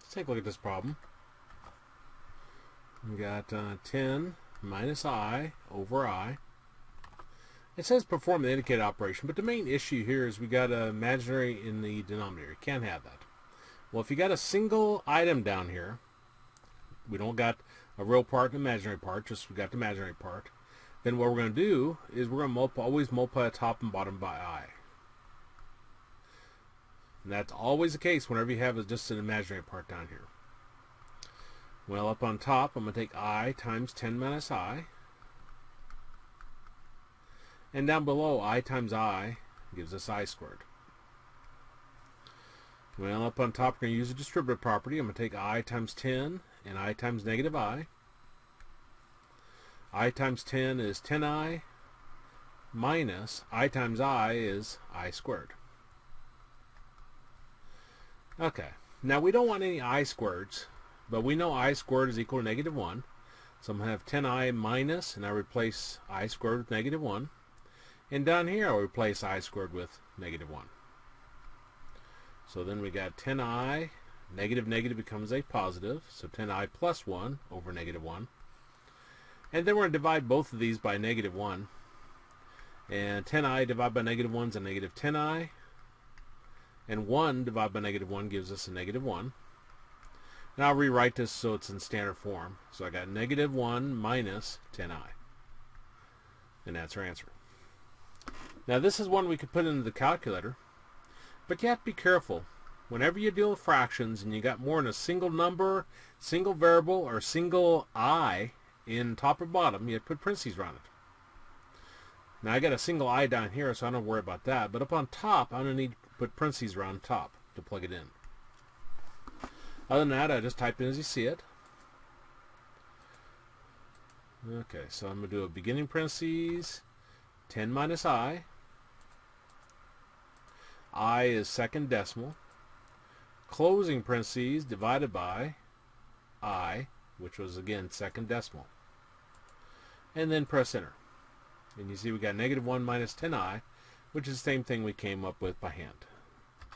Let's take a look at this problem. We got 10 minus I over I. It says perform the indicated operation, but the main issue here is we got an imaginary in the denominator. You can't have that. Well, if you got a single item down here, we don't got a real part and imaginary part, just we got the imaginary part, then what we're going to do is we're going to always multiply top and bottom by I. And that's always the case whenever you have just an imaginary part down here. Well, up on top, I'm going to take I times 10 minus I. And down below, I times I gives us I squared. Well, up on top, we're going to use a distributive property. I'm going to take I times 10 and I times negative I. I times 10 is 10I minus I times I is I squared. Okay, now we don't want any I squareds, but we know I squared is equal to negative 1. So I'm going to have 10I minus, and I replace I squared with negative 1. And down here I'll replace I squared with negative 1. So then we got 10I, negative negative becomes a positive, so 10I plus 1 over negative 1. And then we're going to divide both of these by negative 1. And 10I divided by negative 1 is a negative 10I. And 1 divided by negative 1 gives us a negative 1. And I'll rewrite this so it's in standard form. So I got negative 1 minus 10I. And that's our answer. Now this is one we could put into the calculator. But you have to be careful. Whenever you deal with fractions and you got more than a single number, single variable, or single I in top or bottom, you have to put parentheses around it. Now I got a single I down here, so I don't worry about that. But up on top, I'm going to need to put parentheses around top to plug it in. Other than that, I just type in as you see it. Okay, so I'm going to do a beginning parentheses, 10 minus I. I is second decimal. Closing parentheses divided by I, which was again second decimal. And then press enter. And you see we got negative 1 minus 10I, which is the same thing we came up with by hand.